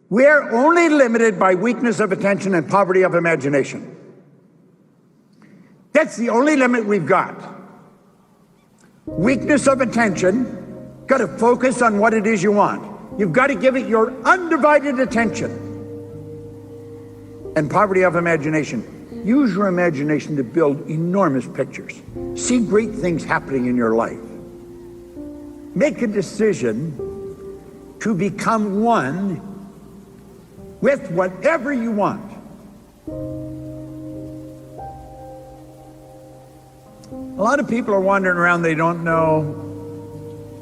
We are only limited by weakness of attention and poverty of imagination. That's the only limit we've got. Weakness of attention, got to focus on what it is you want. You've got to give it your undivided attention. And poverty of imagination. Use your imagination to build enormous pictures. See great things happening in your life. Make a decision to become one with whatever you want. A lot of people are wandering around, they don't know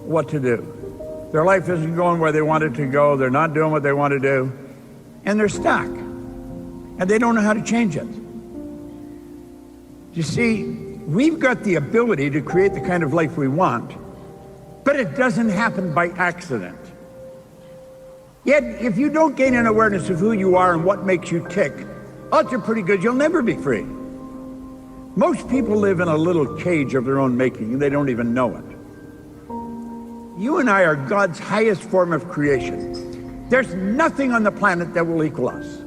what to do. Their life isn't going where they want it to go, they're not doing what they want to do, and they're stuck. And they don't know how to change it. You see, we've got the ability to create the kind of life we want, but it doesn't happen by accident. Yet, if you don't gain an awareness of who you are and what makes you tick, odds are pretty good you'll never be free. Most people live in a little cage of their own making, and they don't even know it. You and I are God's highest form of creation. There's nothing on the planet that will equal us.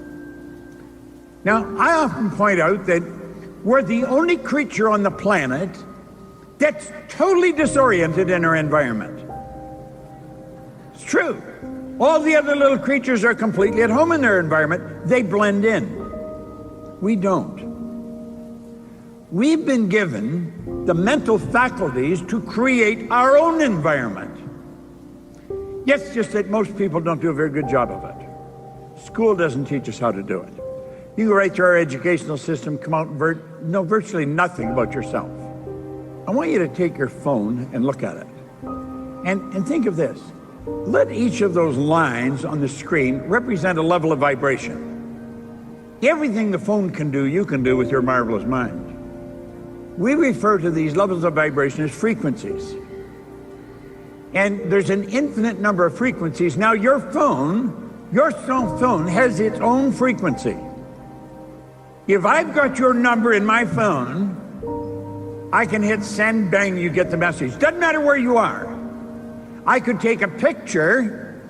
Now, I often point out that we're the only creature on the planet that's totally disoriented in our environment. It's true. All the other little creatures are completely at home in their environment. They blend in. We don't. We've been given the mental faculties to create our own environment. Yes, it's just that most people don't do a very good job of it. School doesn't teach us how to do it. You go right through our educational system, come out and know virtually nothing about yourself. I want you to take your phone and look at it. And think of this. Let each of those lines on the screen represent a level of vibration. Everything the phone can do, you can do with your marvelous mind. We refer to these levels of vibration as frequencies. And there's an infinite number of frequencies. Now your cell phone has its own frequency. If I've got your number in my phone, I can hit send, bang, you get the message. Doesn't matter where you are. I could take a picture,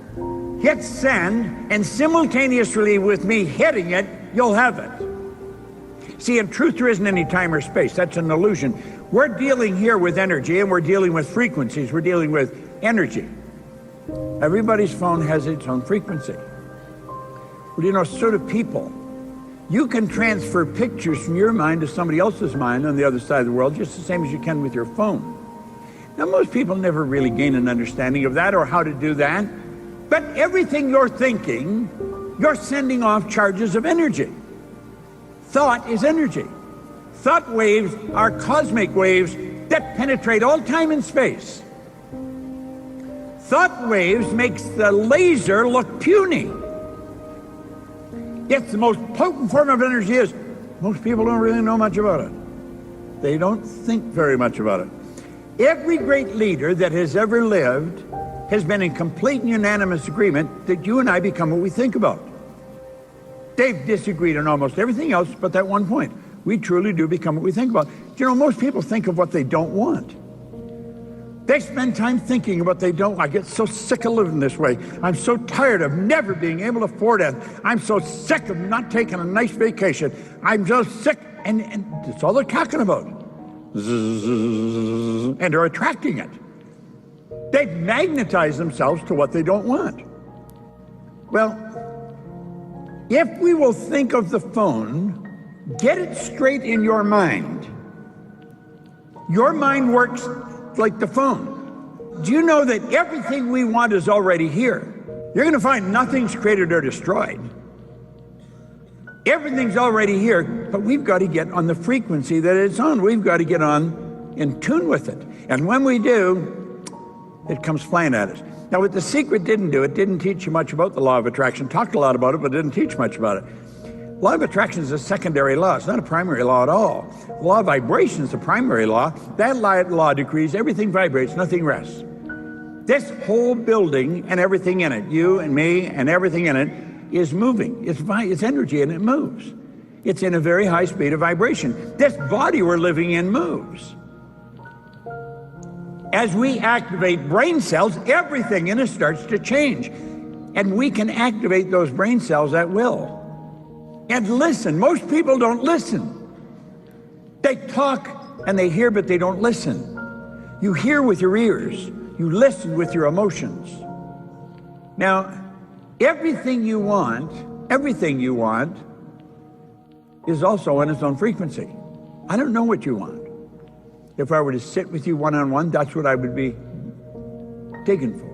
hit send, and simultaneously with me hitting it, you'll have it. See, in truth, there isn't any time or space. That's an illusion. We're dealing here with energy, and we're dealing with frequencies. We're dealing with energy. Everybody's phone has its own frequency. Well, you know, so do people. You can transfer pictures from your mind to somebody else's mind on the other side of the world just the same as you can with your phone. Now, most people never really gain an understanding of that or how to do that. But everything you're thinking, you're sending off charges of energy. Thought is energy. Thought waves are cosmic waves that penetrate all time and space. Thought waves makes the laser look puny. It's the most potent form of energy is. Most people don't really know much about it. They don't think very much about it. Every great leader that has ever lived has been in complete and unanimous agreement that you and I become what we think about. They've disagreed on almost everything else but that one point. We truly do become what we think about. You know, most people think of what they don't want. They spend time thinking of what they don't want. I get so sick of living this way. I'm so tired of never being able to afford it. I'm so sick of not taking a nice vacation. I'm so sick, and that's all they're talking about. And they're attracting it. They've magnetized themselves to what they don't want. Well, if we will think of the phone, get it straight in your mind. Your mind works like the phone. Do you know that everything we want is already here? You're going to find nothing's created or destroyed. Everything's already here, but we've got to get on the frequency that it's on. We've got to get on in tune with it. And when we do, it comes flying at us. Now, what The Secret didn't do, it didn't teach you much about the law of attraction. Talked a lot about it, but didn't teach much about it. Law of attraction is a secondary law. It's not a primary law at all. The law of vibration is the primary law. That law decrees everything vibrates, nothing rests. This whole building and everything in it, you and me and everything in it, is moving. It's energy and it moves. It's in a very high speed of vibration. This body we're living in moves. As we activate brain cells, everything in us starts to change. And we can activate those brain cells at will. And listen, most people don't listen. They talk and they hear, but they don't listen. You hear with your ears, you listen with your emotions. Now, everything you want is also on its own frequency. I don't know what you want. If I were to sit with you one-on-one, that's what I would be digging for.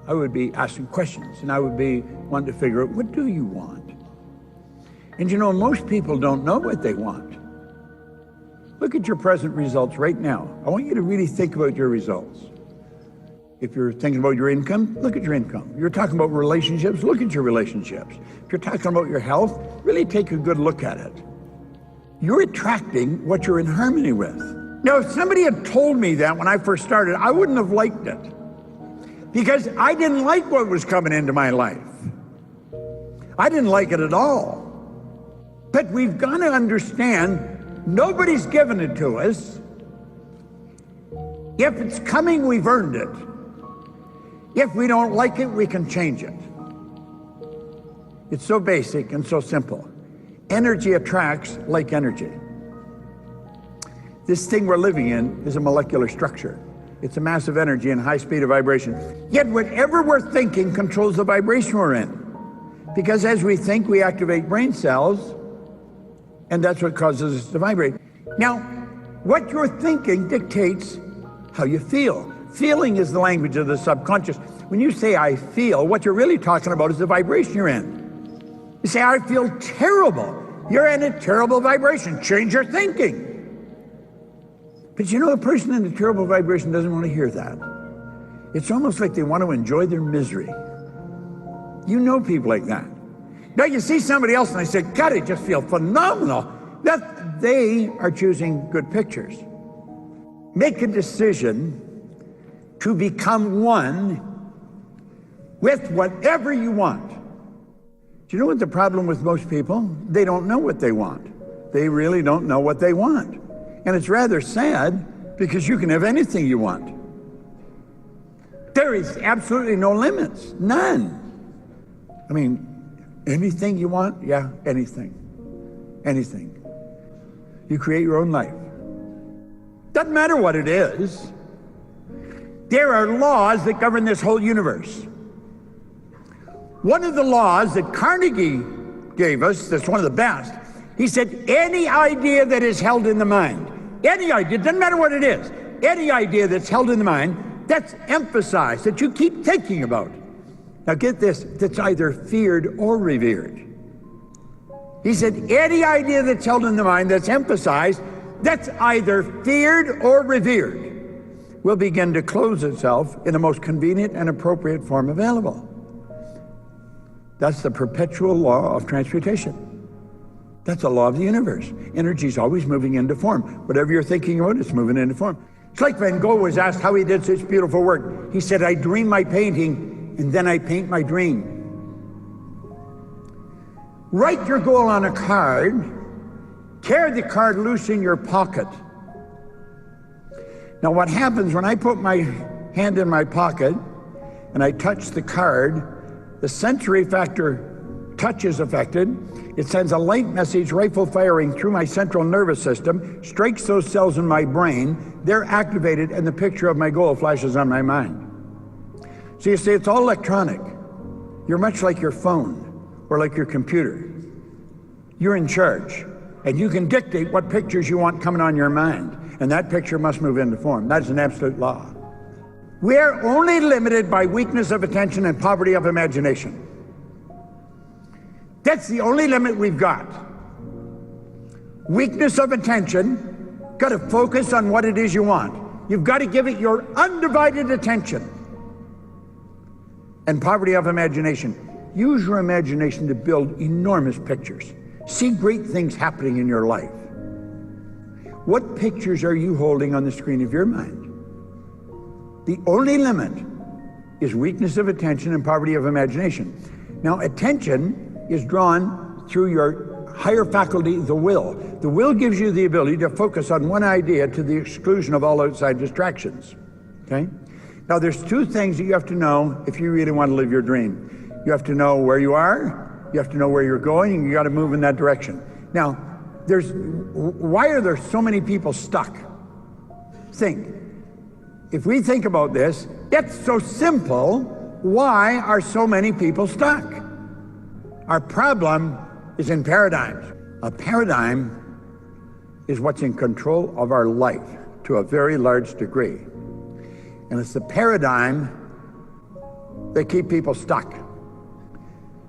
I would be asking questions, and I would be wanting to figure out, what do you want? And you know, most people don't know what they want. Look at your present results right now. I want you to really think about your results. If you're thinking about your income, look at your income. You're talking about relationships, look at your relationships. If you're talking about your health, really take a good look at it. You're attracting what you're in harmony with. Now, if somebody had told me that when I first started, I wouldn't have liked it. Because I didn't like what was coming into my life. I didn't like it at all. But we've got to understand, nobody's given it to us. If it's coming, we've earned it. If we don't like it, we can change it. It's so basic and so simple. Energy attracts like energy. This thing we're living in is a molecular structure. It's a massive energy and high speed of vibration. Yet whatever we're thinking controls the vibration we're in. Because as we think, we activate brain cells, and that's what causes us to vibrate. Now, what you're thinking dictates how you feel. Feeling is the language of the subconscious. When you say, I feel, what you're really talking about is the vibration you're in. You say, I feel terrible. You're in a terrible vibration. Change your thinking. But you know, a person in a terrible vibration doesn't want to hear that. It's almost like they want to enjoy their misery. You know people like that. Now you see somebody else and they say, God, I just feel phenomenal. That they are choosing good pictures. Make a decision to become one with whatever you want. Do you know what the problem with most people? They don't know what they want. They really don't know what they want. And it's rather sad because you can have anything you want. There is absolutely no limits, none. I mean, anything you want? Yeah, anything. Anything. You create your own life. Doesn't matter what it is. There are laws that govern this whole universe. One of the laws that Carnegie gave us, that's one of the best, he said, any idea that is held in the mind, any idea, doesn't matter what it is, any idea that's held in the mind, that's emphasized, that you keep thinking about. Now get this, that's either feared or revered. He said, any idea that's held in the mind, that's emphasized, that's either feared or revered, will begin to close itself in the most convenient and appropriate form available. That's the perpetual law of transmutation. That's a law of the universe. Energy is always moving into form. Whatever you're thinking about, it's moving into form. It's like Van Gogh was asked how he did such beautiful work. He said, I dream my painting, and then I paint my dream. Write your goal on a card, tear the card loose in your pocket. Now what happens when I put my hand in my pocket and I touch the card, the sensory factor touch is affected. It sends a light message, rifle firing through my central nervous system, strikes those cells in my brain, they're activated, and the picture of my goal flashes on my mind. So you see, it's all electronic. You're much like your phone or like your computer. You're in charge, and you can dictate what pictures you want coming on your mind, and that picture must move into form. That's an absolute law. We're only limited by weakness of attention and poverty of imagination. That's the only limit we've got. Weakness of attention, got to focus on what it is you want. You've got to give it your undivided attention. And poverty of imagination, use your imagination to build enormous pictures. See great things happening in your life. What pictures are you holding on the screen of your mind? The only limit is weakness of attention and poverty of imagination. Now, attention is drawn through your higher faculty, the will. The will gives you the ability to focus on one idea to the exclusion of all outside distractions, okay? Now, there's two things that you have to know if you really want to live your dream. You have to know where you are, you have to know where you're going, and you got to move in that direction. Now, why are there so many people stuck? Think. If we think about this, it's so simple. Why are so many people stuck? Our problem is in paradigms. A paradigm is what's in control of our life to a very large degree. And it's the paradigm that keep people stuck.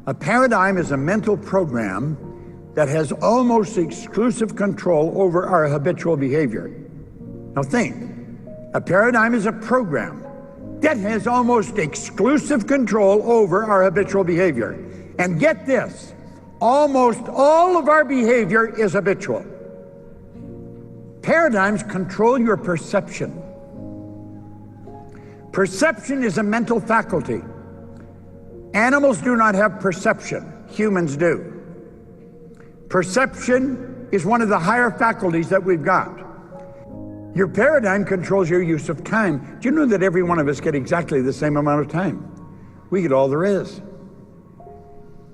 A paradigm is a mental program that has almost exclusive control over our habitual behavior. Now think, a paradigm is a program that has almost exclusive control over our habitual behavior. And get this, almost all of our behavior is habitual. Paradigms control your perception. Perception is a mental faculty. Animals do not have perception, humans do. Perception is one of the higher faculties that we've got. Your paradigm controls your use of time. Do you know that every one of us get exactly the same amount of time? We get all there is.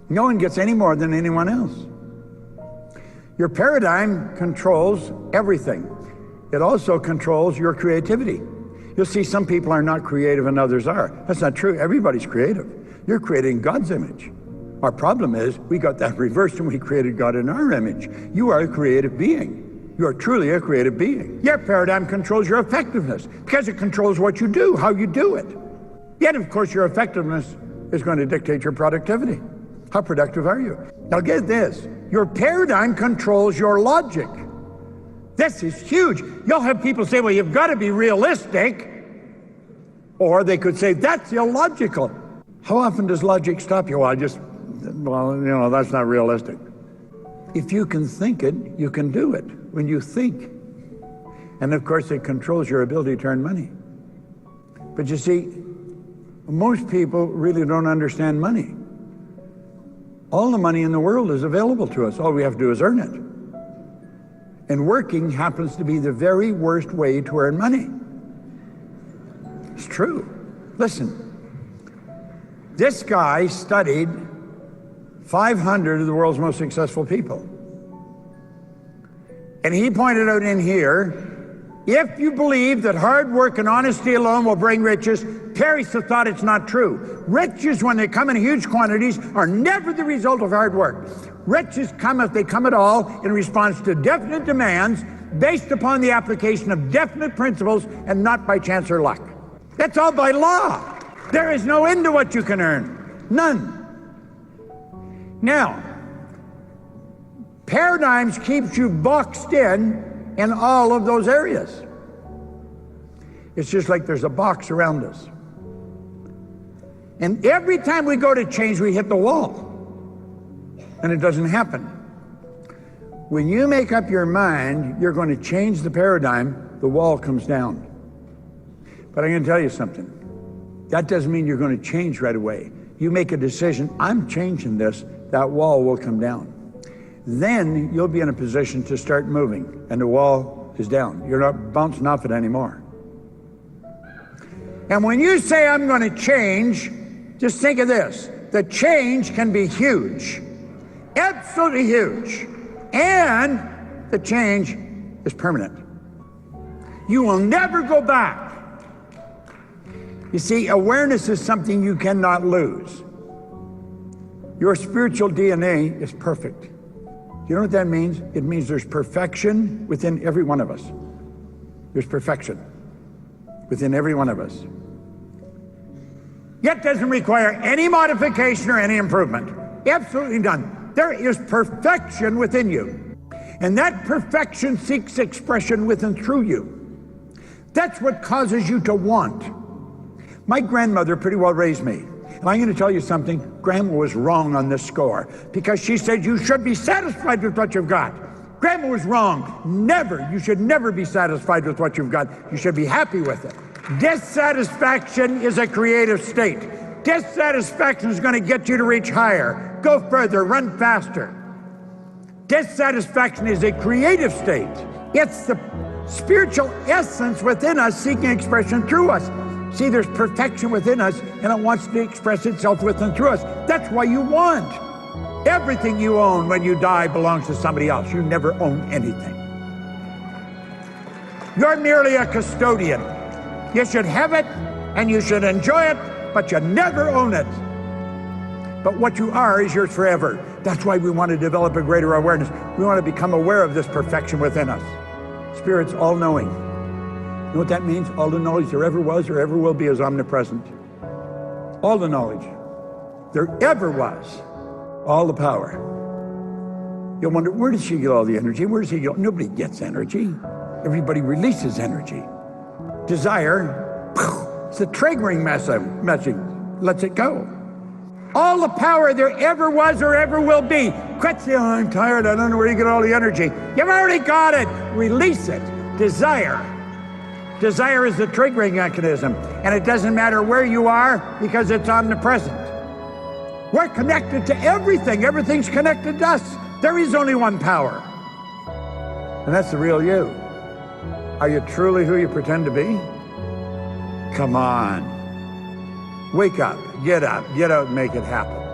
No one gets any more than anyone else. Your paradigm controls everything. It also controls your creativity. You'll see some people are not creative and others are. That's not true. Everybody's creative. You're created in God's image. Our problem is we got that reversed and we created God in our image. You are a creative being. You are truly a creative being. Your paradigm controls your effectiveness because it controls what you do, how you do it. Yet, of course, your effectiveness is going to dictate your productivity. How productive are you? Now get this, your paradigm controls your logic. This is huge. You'll have people say, well, you've got to be realistic. Or they could say, that's illogical. How often does logic stop you? Well, that's not realistic. If you can think it, you can do it when you think. And of course, it controls your ability to earn money. But you see, most people really don't understand money. All the money in the world is available to us. All we have to do is earn it. And working happens to be the very worst way to earn money. It's true. Listen, this guy studied 500 of the world's most successful people. And he pointed out in here, if you believe that hard work and honesty alone will bring riches, perish the thought it's not true. Riches, when they come in huge quantities, are never the result of hard work. Riches come, if they come at all, in response to definite demands based upon the application of definite principles and not by chance or luck. That's all by law. There is no end to what you can earn. None. Now, paradigms keeps you boxed in all of those areas. It's just like there's a box around us. And every time we go to change, we hit the wall. And it doesn't happen. When you make up your mind, you're going to change the paradigm, the wall comes down. But I'm going to tell you something. That doesn't mean you're going to change right away. You make a decision, I'm changing this, that wall will come down. Then you'll be in a position to start moving, and the wall is down. You're not bouncing off it anymore. And when you say, I'm going to change, just think of this. The change can be huge, absolutely huge. And the change is permanent. You will never go back. You see, awareness is something you cannot lose. Your spiritual DNA is perfect. You know what that means? It means there's perfection within every one of us. There's perfection within every one of us. Yet doesn't require any modification or any improvement. Absolutely none. There is perfection within you. And that perfection seeks expression with and through you. That's what causes you to want. My grandmother pretty well raised me. And I'm going to tell you something, Grandma was wrong on this score, because she said you should be satisfied with what you've got. Grandma was wrong. Never. You should never be satisfied with what you've got. You should be happy with it. Dissatisfaction is a creative state. Dissatisfaction is going to get you to reach higher, go further, run faster. Dissatisfaction is a creative state. It's the spiritual essence within us seeking expression through us. See, there's perfection within us, and it wants to express itself with and through us. That's why you want. Everything you own when you die belongs to somebody else. You never own anything. You're merely a custodian. You should have it, and you should enjoy it, but you never own it. But what you are is yours forever. That's why we want to develop a greater awareness. We want to become aware of this perfection within us. Spirit's all-knowing. You know what that means? All the knowledge there ever was or ever will be is omnipresent. All the knowledge there ever was. All the power. You'll wonder, where does she get all the energy? Where does he get? Nobody gets energy. Everybody releases energy. Desire, it's a triggering message. Lets it go. All the power there ever was or ever will be. Quit saying, oh, I'm tired, I don't know where you get all the energy. You've already got it. Release it. Desire. Desire is the triggering mechanism, and it doesn't matter where you are because it's omnipresent. We're connected to everything. Everything's connected to us. There is only one power, and that's the real you. Are you truly who you pretend to be? Come on. Wake up, get out and make it happen.